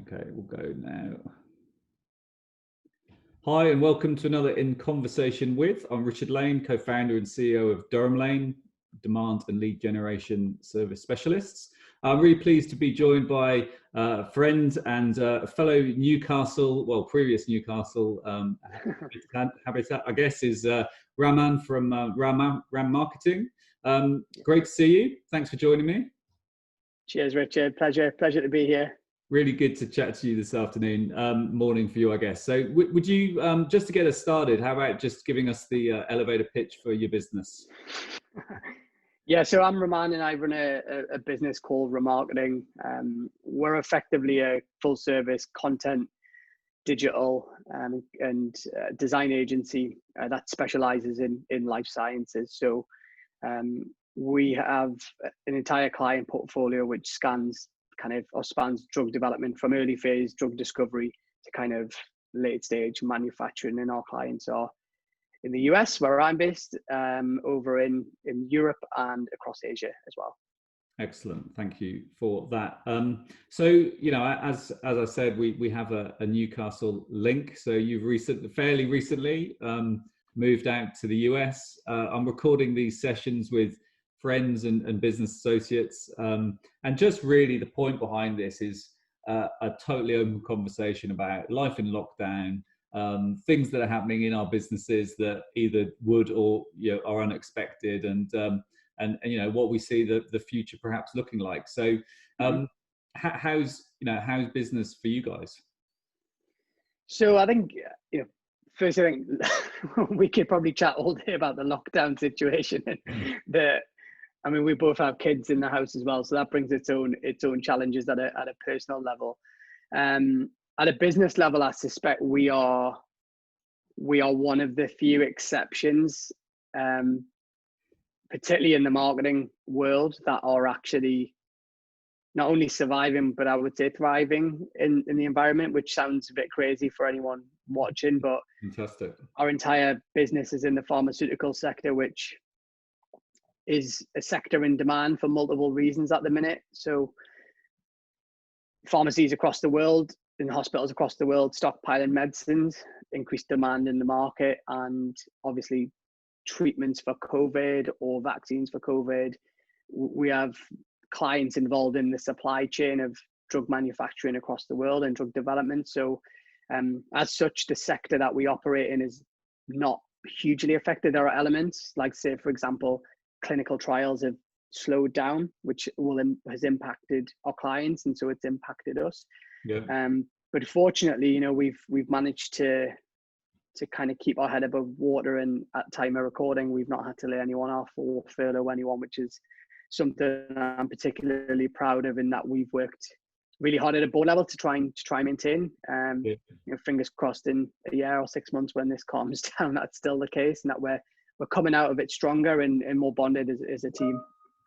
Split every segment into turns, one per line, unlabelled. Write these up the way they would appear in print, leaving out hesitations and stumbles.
Okay, we'll go now. Hi, and welcome to another In Conversation With. I'm Richard Lane, co-founder and CEO of Durham Lane, demand and lead generation service specialists. I'm really pleased to be joined by a friend and a fellow Newcastle, well, previous Newcastle habitat, I guess, is Raman from Ram Marketing. Great to see you. Thanks for joining me.
Cheers, Richard. Pleasure to be here.
Really good to chat to you this afternoon, morning for you, I guess. So would you, just to get us started, how about just giving us the elevator pitch for your business?
Yeah, so I'm Raman and I run a business called Ramarketing. We're effectively a full service content, digital and design agency that specializes in life sciences. So we have an entire client portfolio which spans drug development from early phase drug discovery to kind of late stage manufacturing, and our clients are in the US, where I'm based, over in Europe and across Asia as well.
Excellent, thank you for that. So, you know, as I said, we have a Newcastle link. So you've fairly recently moved out to the US. I'm recording these sessions with friends and business associates, and just really the point behind this is a totally open conversation about life in lockdown, things that are happening in our businesses that either would or are unexpected, and you know what we see the future perhaps looking like. So how's business for you guys?
So I think first, I think we could probably chat all day about the lockdown situation. I mean, we both have kids in the house as well, so that brings its own challenges at a personal level. At a business level, I suspect we are one of the few exceptions, particularly in the marketing world, that are actually not only surviving, but I would say thriving in the environment, which sounds a bit crazy for anyone watching, but
fantastic.
Our entire business is in the pharmaceutical sector, which is a sector in demand for multiple reasons at the minute. So pharmacies across the world and hospitals across the world stockpiling medicines, increased demand in the market, and obviously treatments for COVID or vaccines for COVID. We have clients involved in the supply chain of drug manufacturing across the world and drug development. So as such, the sector that we operate in is not hugely affected. There are elements like, say, for example, clinical trials have slowed down, which has impacted our clients, and so it's impacted us.
Yeah.
But fortunately, we've managed to kind of keep our head above water, and at time of recording, we've not had to lay anyone off or furlough anyone, which is something I'm particularly proud of, in that we've worked really hard at a board level to try and maintain. Fingers crossed in a year or 6 months when this calms down, that's still the case, and that we're coming out of it stronger and more bonded as a team.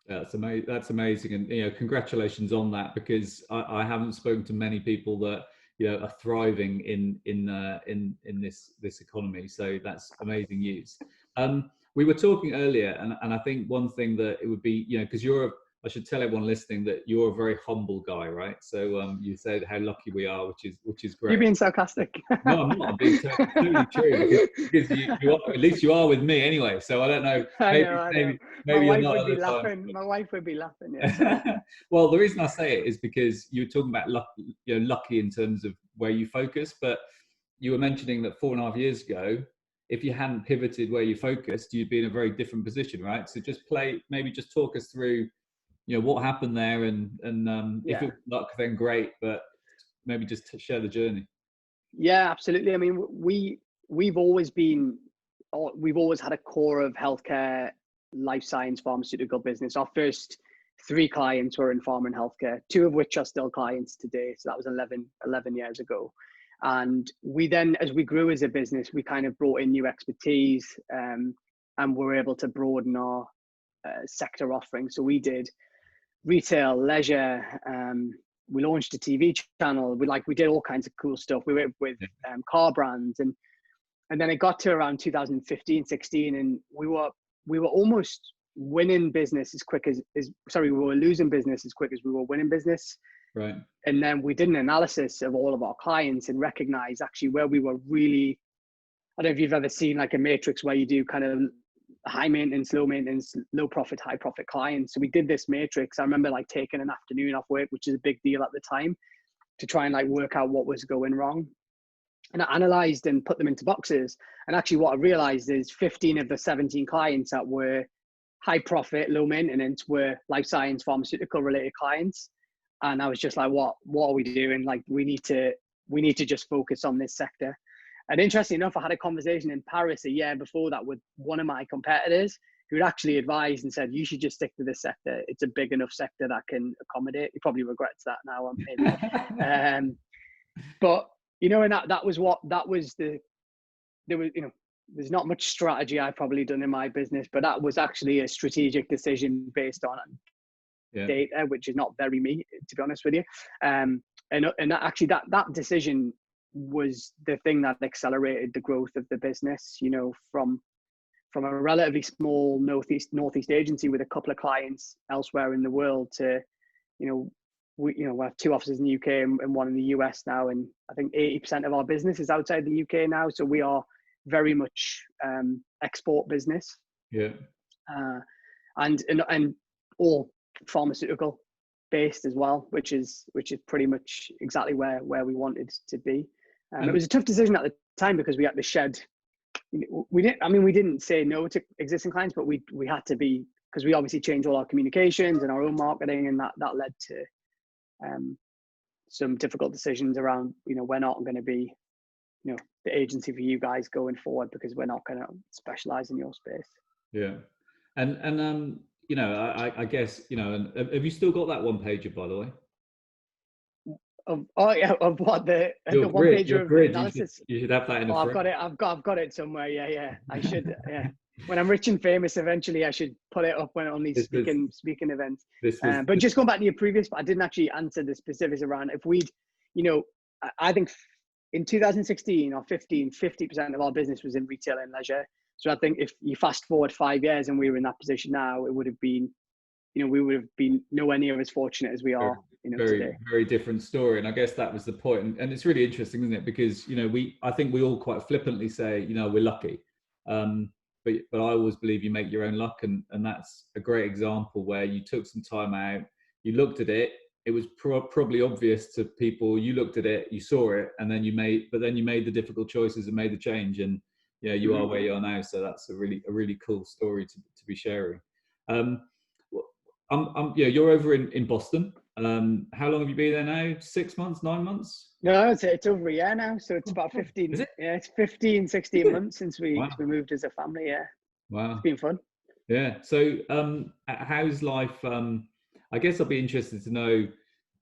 That's amazing. That's amazing, and congratulations on that, because I haven't spoken to many people that are thriving in this economy. So that's amazing news. We were talking earlier, and I think one thing that it would be, because I should tell everyone listening that you're a very humble guy, right? So you said how lucky we are, which is great.
You're being sarcastic.
No, I'm not. I'm being totally true, because you are, at least you are with me anyway. So I don't know. Maybe
my
you're
wife
not
would be laughing.
time.
My wife would be laughing. Yeah.
Well, the reason I say it is because you were talking about lucky in terms of where you focus, but you were mentioning that 4.5 years ago, if you hadn't pivoted where you focused, you'd be in a very different position, right? So just talk us through, what happened there, and if it was luck, then great, but maybe just to share the journey.
Yeah, absolutely. I mean, we've always had a core of healthcare, life science, pharmaceutical business. Our first 3 clients were in pharma and healthcare, 2 of which are still clients today. So that was 11 years ago. And we then, as we grew as a business, we kind of brought in new expertise, and were able to broaden our sector offering. So we did retail, leisure. We launched a TV channel. We did all kinds of cool stuff. We worked with car brands, and then it got to around 2015, 16, and we were almost winning business as quick we were losing business as quick as we were winning business.
Right.
And then we did an analysis of all of our clients and recognized actually where we were really, I don't know if you've ever seen like a matrix where you do kind of high maintenance, low maintenance, low profit, high profit clients. So we did this matrix. I remember like taking an afternoon off work, which is a big deal at the time, to try and like work out what was going wrong. And I analyzed and put them into boxes. And actually what I realized is 15 of the 17 clients that were high profit, low maintenance were life science, pharmaceutical related clients. And I was just like, what are we doing? Like we need to just focus on this sector. And interestingly enough, I had a conversation in Paris a year before that with one of my competitors who had actually advised and said, you should just stick to this sector. It's a big enough sector that can accommodate. He probably regrets that now, maybe. But, you know, and there was, you know, there's not much strategy I've probably done in my business, but that was actually a strategic decision based on data, which is not very me, to be honest with you. And actually that decision was the thing that accelerated the growth of the business, you know, from a relatively small northeast agency with a couple of clients elsewhere in the world to, you know, we have 2 offices in the UK and 1 in the US now, and I think 80% of our business is outside the UK now, so we are very much export business. And all pharmaceutical based as well, which is pretty much exactly where we wanted to be. It was a tough decision at the time because we had to shed. We didn't say no to existing clients, but we had to be, because we obviously changed all our communications and our own marketing, and that led to some difficult decisions around, you know, we're not going to be, you know, the agency for you guys going forward because we're not going to specialize in your space.
Yeah, and you know, I guess, you know, and have you still got that one pager, by the way?
Of what the one page of analysis.
You should have that in a frame.
I've got it somewhere. Yeah. I should. Yeah. When I'm rich and famous, eventually I should put it up when on these speaking events. But just going back to your previous, I didn't actually answer the specifics around if we'd, you know, I think in 2016 or 15, 50% of our business was in retail and leisure. So I think if you fast forward 5 years and we were in that position now, it would have been, you know, we would have been nowhere near as fortunate as we are, you know, today.
Very different story. And I guess that was the point. And it's really interesting, isn't it? Because, you know, I think we all quite flippantly say, you know, we're lucky. But I always believe you make your own luck. And that's a great example where you took some time out, you looked at it. It was probably obvious to people. You looked at it, you saw it, and then you made the difficult choices and made the change. And yeah, you are where you are now. So that's a really cool story to be sharing. You're over in Boston. How long have you been there now? 6 months, 9 months?
No, it's over a year now. So it's about 15. Is it? Yeah, it's 15, 16 months since we moved as a family. Yeah. Wow. It's been fun.
Yeah. So how's life? I guess I'll be interested to know,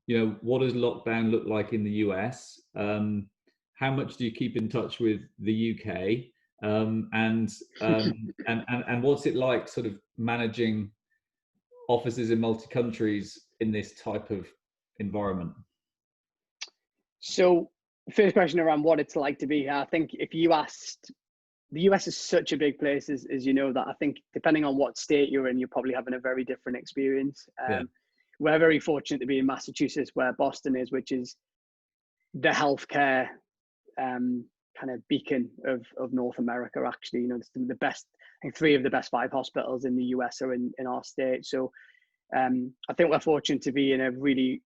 you know, what does lockdown look like in the US? How much do you keep in touch with the UK? And what's it like sort of managing offices in multi countries in this type of environment?
So first question around what it's like to be here. I think if you asked, the US is such a big place, as you know, that I think depending on what state you're in, you're probably having a very different experience. We're very fortunate to be in Massachusetts, where Boston is, which is the healthcare kind of beacon of North America. Actually, you know, it's the best. I think 3 of the best 5 hospitals in the US are in our state. So I think we're fortunate to be in a really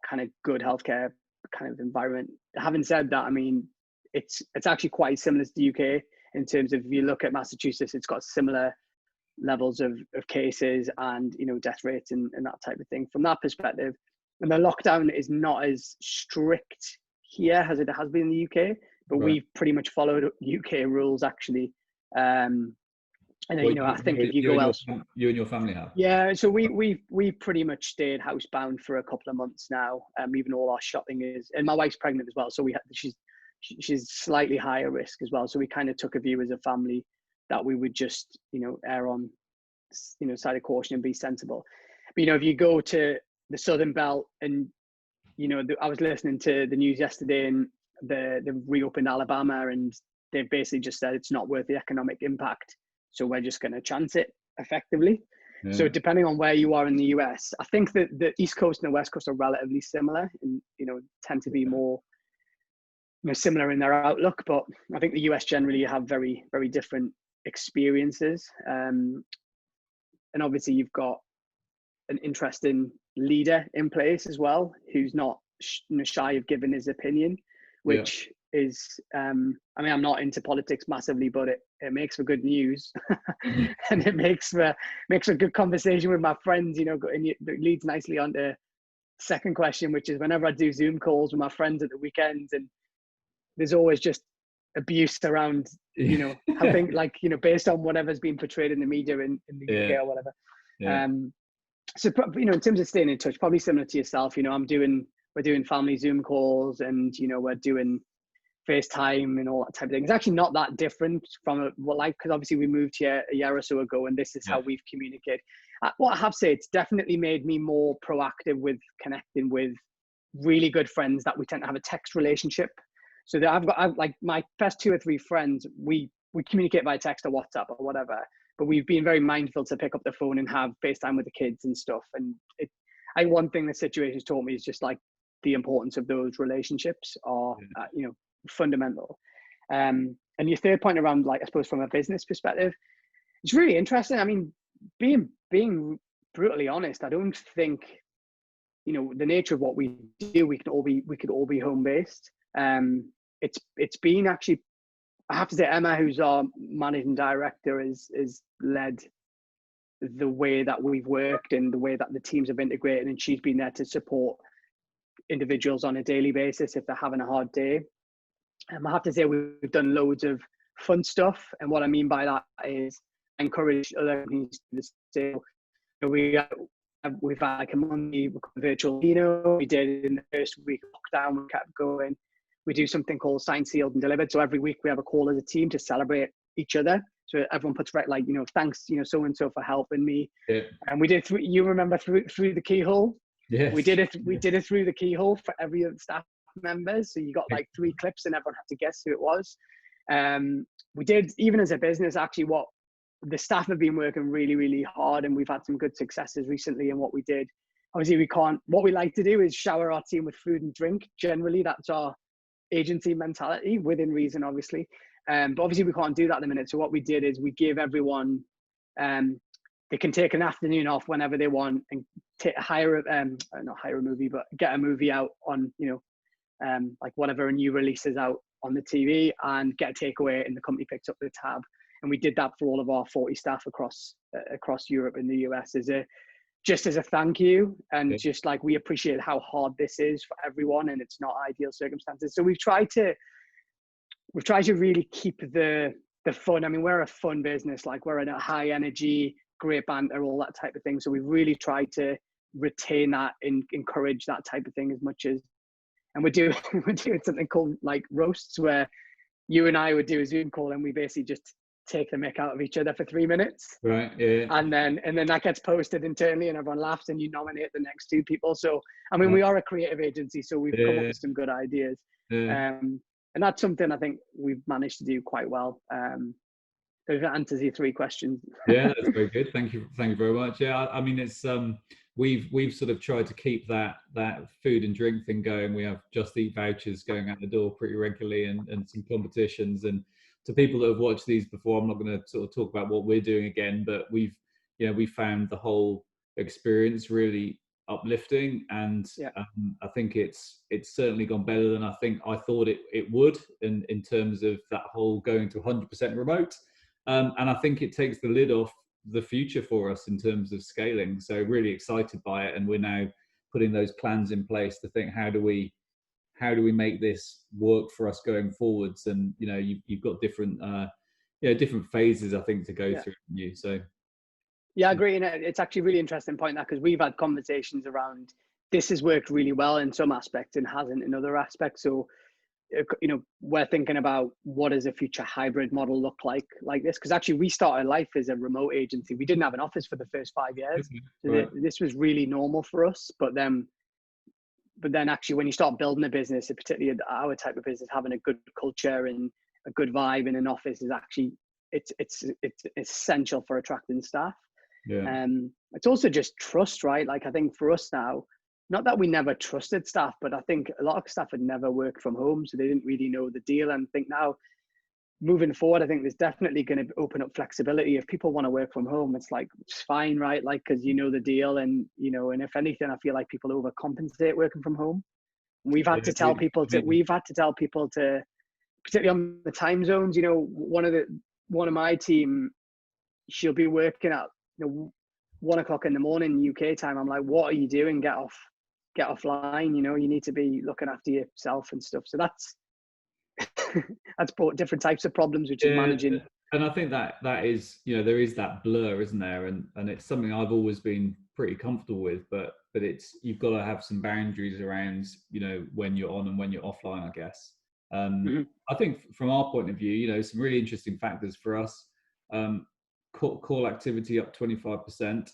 kind of good healthcare kind of environment. Having said that, I mean, it's actually quite similar to the UK in terms of, if you look at Massachusetts, it's got similar levels of cases and, you know, death rates and that type of thing from that perspective. And the lockdown is not as strict here as it has been in the UK, but we've pretty much followed UK rules actually. And then, you know, I think if you go elsewhere,
you and your family have.
Yeah, so we pretty much stayed housebound for a couple of months now. Even all our shopping is, and my wife's pregnant as well, so she's slightly higher risk as well. So we kind of took a view as a family that we would just, you know, err on, you know, side of caution and be sensible. But, you know, if you go to the Southern Belt and, you know, I was listening to the news yesterday and they reopened Alabama and they've basically just said it's not worth the economic impact. So we're just going to chance it effectively. So depending on where you are in the US, I think that the East Coast and the West Coast are relatively similar and, tend to be more, similar in their outlook. But I think the US generally have very, very different experiences. And obviously you've got an interesting leader in place as well, who's not shy of giving his opinion, which is, I'm not into politics massively, but it makes for good news and it makes for good conversation with my friends, and it leads nicely on to second question, which is whenever I do Zoom calls with my friends at the weekends, and there's always just abuse around, how things based on whatever's been portrayed in the media in the UK or whatever. So, in terms of staying in touch, probably similar to yourself, we're doing family Zoom calls, and, we're doing FaceTime and all that type of thing. It's actually not that different from because obviously we moved here a year or so ago, and this is how we've communicated. What I have to say, it's definitely made me more proactive with connecting with really good friends that we tend to have a text relationship. So that I've like my best 2 or 3 friends, we communicate by text or WhatsApp or whatever, but we've been very mindful to pick up the phone and have FaceTime with the kids and stuff. And one thing the situation's taught me is just like the importance of those relationships are, fundamental. And your third point around, like, I suppose from a business perspective, it's really interesting. I mean, being brutally honest, I don't think, the nature of what we do, we could all be home based. It's been actually, I have to say, Emma, who's our managing director, is led the way that we've worked and the way that the teams have integrated, and she's been there to support individuals on a daily basis if they're having a hard day. I have to say we've done loads of fun stuff, and what I mean by that is encourage other companies to say, we've had like a monthly virtual, we did in the first week of lockdown, we kept going. We do something called Signed, Sealed and Delivered. So every week we have a call as a team to celebrate each other. So everyone puts thanks, so-and-so for helping me. Yeah. And we did, you remember through the keyhole? Yes. We did it through the keyhole for every of the staff members. So you got like 3 clips and everyone had to guess who it was. We did, even as a business, actually what the staff have been working really, really hard, and we've had some good successes recently. And what we did, obviously what we like to do is shower our team with food and drink. Generally, that's our agency mentality, within reason, obviously. But obviously we can't do that at the minute. So what we did is we gave everyone, they can take an afternoon off whenever they want and not hire a movie, but get a movie out on, like whatever a new release is out on the TV, and get a takeaway, and the company picks up the tab. And we did that for all of our 40 staff across Europe and the US just as a thank you, and just like we appreciate how hard this is for everyone, and it's not ideal circumstances. So we've tried to really keep the fun. I mean, we're a fun business, like we're in a high energy, great banter, all that type of thing. So we've really tried to retain that and encourage that type of thing as much as, and we're doing something called like roasts, where you and I would do a Zoom call and we basically just take the mick out of each other for 3 minutes,
right? Yeah.
And then that gets posted internally, and everyone laughs, and you nominate the next 2 people. So I mean, we are a creative agency, so we've come up with some good ideas, and that's something I think we've managed to do quite well. So if that answers your 3 questions.
Yeah, that's very good. Thank you very much. Yeah, I mean, it's we've sort of tried to keep that food and drink thing going. We have Just Eat vouchers going out the door pretty regularly, and some competitions. And to people that have watched these before, I'm not going to sort of talk about what we're doing again, but we found the whole experience really uplifting, and I think it's certainly gone better than I thought it would in terms of that whole going to 100% remote. And I think it takes the lid off the future for us in terms of scaling. So really excited by it, and we're now putting those plans in place to think, how do we make this work for us going forwards? And you've got different phases, I think, to go through. So
I agree, and it's actually a really interesting point, that because we've had conversations around this has worked really well in some aspects and hasn't in other aspects. So we're thinking about what does a future hybrid model look like this, because actually we started life as a remote agency. We didn't have an office for the first 5 years. So right. This was really normal for us, but then actually when you start building a business, particularly our type of business, having a good culture and a good vibe in an office is actually it's essential for attracting staff.
Yeah.
It's also just trust, right? Like I think for us now, not that we never trusted staff, but I think a lot of staff had never worked from home, so they didn't really know the deal. And I think now, moving forward, I think there's definitely going to open up flexibility. If people want to work from home, it's like, it's fine, right? Like, because you know the deal, and and if anything, I feel like people overcompensate working from home. We've had to tell people to, particularly on the time zones. One of my team, she'll be working at 1 o'clock in the morning UK time. I'm like, what are you doing? Get offline. You need to be looking after yourself and stuff. So that's that's brought different types of problems, which is managing.
And I think that is, there is that blur, isn't there? And it's something I've always been pretty comfortable with, but it's, you've got to have some boundaries around, when you're on and when you're offline, I guess. I think from our point of view, some really interesting factors for us. Call activity up 25%.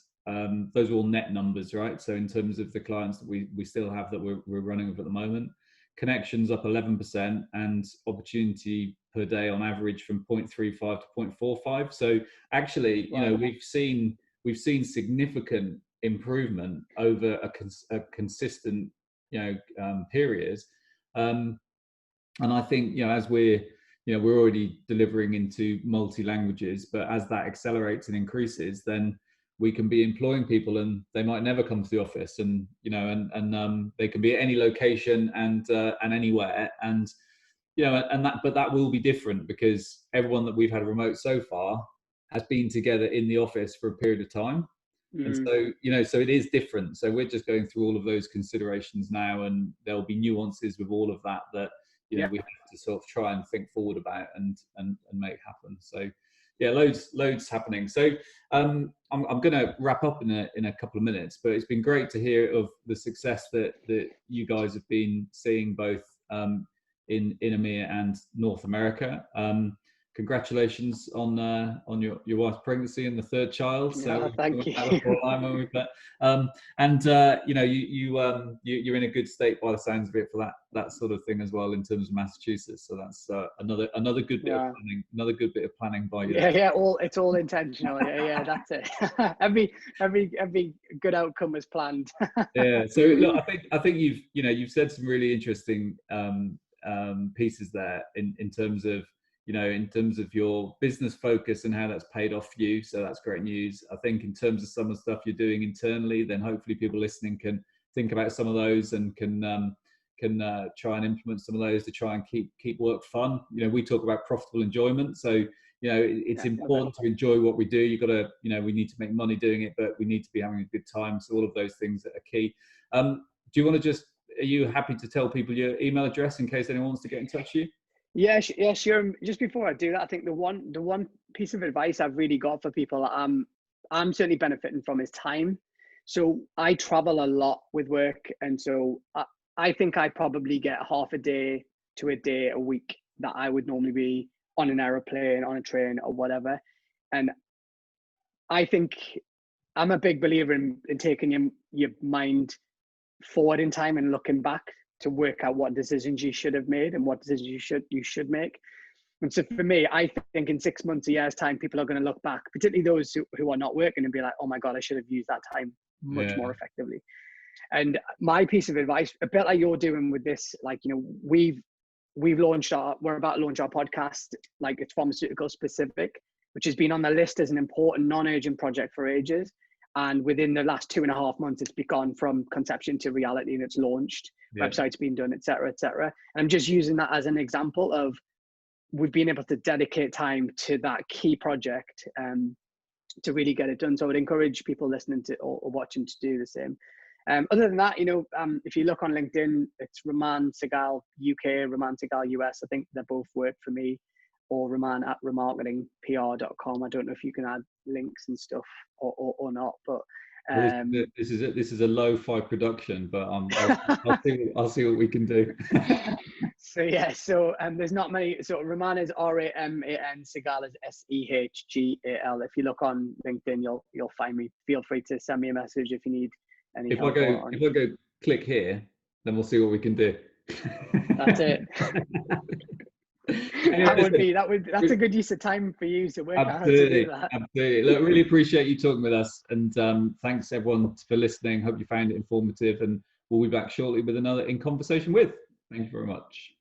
Those are all net numbers, right? So in terms of the clients that we still have that we're running with at the moment, connections up 11%, and opportunity per day on average from 0.35 to 0.45. So actually, we've seen significant improvement over a consistent period. And I think as we're already delivering into multi languages, but as that accelerates and increases, then we can be employing people, and they might never come to the office, and they can be at any location and anywhere, and but that will be different, because everyone that we've had remote so far has been together in the office for a period of time. And so so it is different. So we're just going through all of those considerations now, and there'll be nuances with all of that we have to sort of try and think forward about and make happen. So loads happening. So I'm going to wrap up in a couple of minutes, but it's been great to hear of the success that you guys have been seeing, both in EMEA and North America. Congratulations on your wife's pregnancy and the third child. So
thank you.
You're in a good state by the sounds of it for that sort of thing as well, in terms of Massachusetts. So that's another good bit of planning. Another good bit of planning by you.
It's all intentional. That's it. every good outcome is planned.
So look, I think you've said some really interesting pieces there in terms of in terms of your business focus and how that's paid off for you. So that's great news. I think in terms of some of the stuff you're doing internally, then hopefully people listening can think about some of those and can try and implement some of those to try and keep work fun. We talk about profitable enjoyment. So, it's important to enjoy what we do. You've got to, we need to make money doing it, but we need to be having a good time. So all of those things that are key. Do you want to are you happy to tell people your email address in case anyone wants to get in touch with you?
Yeah, sure. Just before I do that, I think the one piece of advice I've really got for people that I'm certainly benefiting from is time. So I travel a lot with work, and so I think I probably get half a day to a day a week that I would normally be on an aeroplane, on a train, or whatever. And I think I'm a big believer in taking your mind forward in time and looking back to work out what decisions you should have made and what decisions you should make. And so for me, I think in 6 months, a year's time, people are going to look back, particularly those who are not working, and be like, oh my God, I should have used that time much more effectively. And my piece of advice, a bit like you're doing with this, like, we're about to launch our podcast, like it's pharmaceutical specific, which has been on the list as an important non-urgent project for ages. And within the last 2.5 months, it's gone from conception to reality, and it's launched, website's been done, et cetera, et cetera. And I'm just using that as an example of we've been able to dedicate time to that key project to really get it done. So I would encourage people listening to or watching to do the same. Other than that, if you look on LinkedIn, it's Raman Sehgal UK, Raman Sehgal US. I think they both work for me, or Raman at ramarketingpr.com. I don't know if you can add links and stuff or not, but
this is a lo-fi production, but I'll see what we can do.
So there's not many. So Raman is Raman, Sehgal is Sehgal. If you look on LinkedIn, you'll find me. Feel free to send me a message if you need any help.
If I go click here, then we'll see what we can do.
That's it.
Anyway,
That's a good use of time for you to work out how to do
absolutely,
that.
absolutely. Look, really appreciate you talking with us, and thanks everyone for listening. Hope you found it informative, and we'll be back shortly with another In Conversation With. Thank you very much.